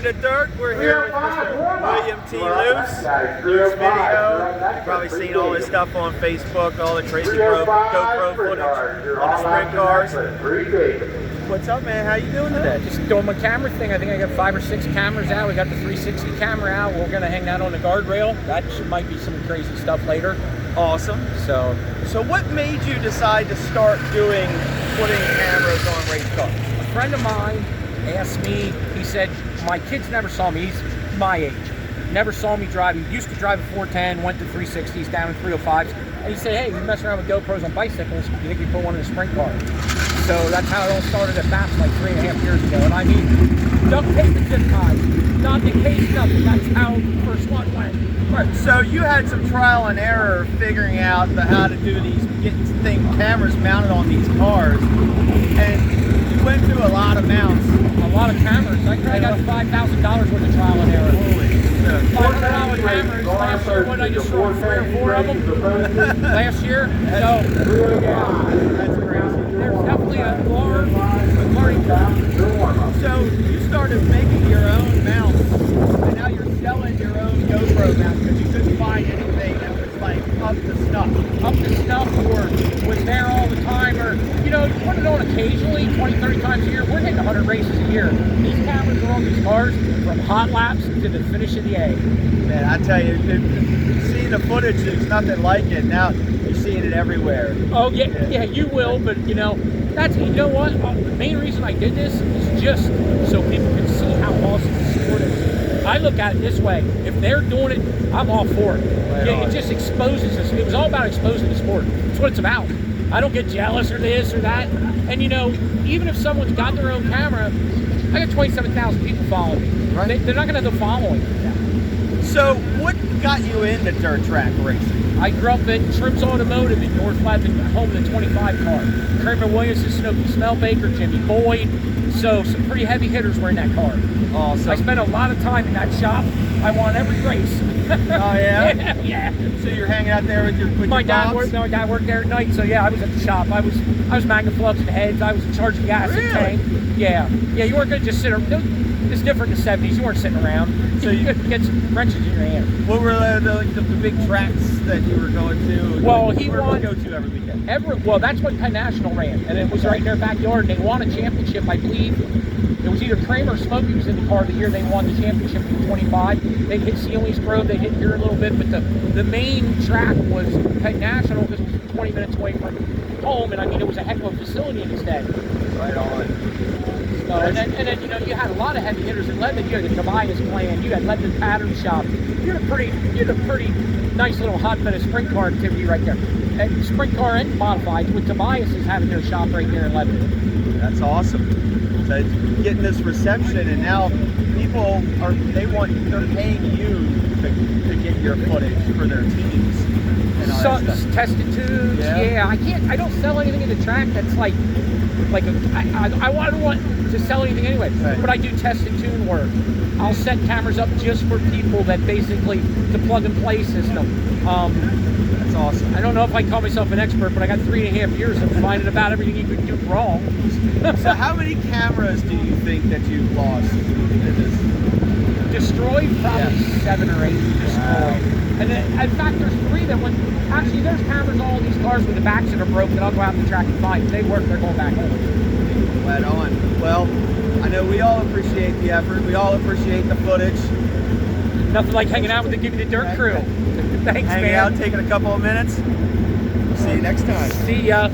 The Dirt. We're here with Mr. William T. Loose Video. You've probably seen all this stuff on Facebook, all the crazy GoPro footage on the sprint cars. What's up, man? How you doing today? Just doing my camera thing. I think I got 5 or 6 cameras out. We got the 360 camera out. We're gonna hang that on the guardrail. That might be some crazy stuff later. Awesome. So what made you decide to start putting cameras on race cars? A friend of mine asked me, he said, my kids never saw me, he's my age, never saw me drive. He used to drive a 410, went to 360s, down in 305s, and he said, hey, you mess around with GoPros on bicycles, you think you put one in a sprint car? So that's how it all started at BAPS like 3.5 years ago. And I mean, duct tape and zip ties, not the case, nothing. That's how the first one went. Right. So you had some trial and error figuring out how to do these, getting cameras mounted on these cars, and you went through a lot of mounts. A lot of cameras. I got $5,000 worth of trial and error. Holy shit. $500 cameras. Last year, what did I just throw 3 or 4 of them? Last year? So, That's crazy. there's definitely a large learning curve. So you started making your own mounts, and now you're selling your own GoPro mounts because you couldn't find anything that was like up to snuff. Up to snuff, or was there all the time, or, you know, you put it on occasionally, 20, 30 times a year. We're hitting 100 races a year. These cameras are on these cars from hot laps to the finish of the A. Man, I tell you, you see the footage, there's nothing like it. Now you're seeing it everywhere. Oh, yeah, you will, but, you know, you know what? The main reason I did this is just so people can see how awesome the sport is. I look at it this way: if they're doing it, I'm all for it. It just exposes us. It was all about exposing the sport. That's what it's about. I don't get jealous or this or that. And you know, even if someone's got their own camera, I got 27,000 people following me. Right. They're not going to have the following. So what got you into dirt track racing? I grew up at Trim's Automotive in North Lebanon, home of the 25 car. Kramer Williams, Snooky Smellbaker, Jimmy Boyd. So some pretty heavy hitters were in that car. Awesome. I spent a lot of time in that shop. I won every race. Oh yeah? Yeah. So you're hanging out there with your My dad worked there at night, so yeah, I was at the shop. I was magnafluxing heads. I was in charge of gas and tank. Yeah. You weren't gonna just sit around. It's different in the 70s. You weren't sitting around. So you could get some wrenches in your hand. What were the big tracks that you were going to? Well, he won. Go to every weekend. Well, that's what Penn National ran, and it was right in their backyard. And they won a championship, I believe. It was either Kramer or Smokey was in the car the year they won the championship in 25. They hit Sealy's Grove, they hit here a little bit, but the main track was Penn National because it was 20 minutes away from home, and I mean, it was a heck of a facility in his day. Right on. And then you know, you had a lot of heavy hitters in Lebanon. You had the Tobias clan, you had Lebanon Pattern Shop. You had a pretty nice little hotbed of sprint car activity right there. And sprint car and modifieds, with Tobias is having their shop right there in Lebanon. That's awesome. So getting this reception, and now people they're paying you to get your footage for their teams. And all that stuff. Tested tubes, yeah. I don't sell anything in the track that's like I want to sell anything anyway, right. But I do test and tune work. I'll set cameras up just for people that basically, the plug and play system. That's awesome. I don't know if I call myself an expert, but I got 3.5 years of finding about everything you could do wrong. So how many cameras do you think that you've lost in this? Destroyed? Probably 7 or 8 destroyed. Wow. And then, in fact, there's 3 that went. Actually, there's cameras on all these cars with the backs that are broken. I'll go out on the track and find. If they work, they're going back home. Right on. Well, I know we all appreciate the effort. We all appreciate the footage. Nothing like hanging out with the Gimme The Dirt crew. Thanks, Hanging man. out, taking a couple of minutes. See you next time. See ya.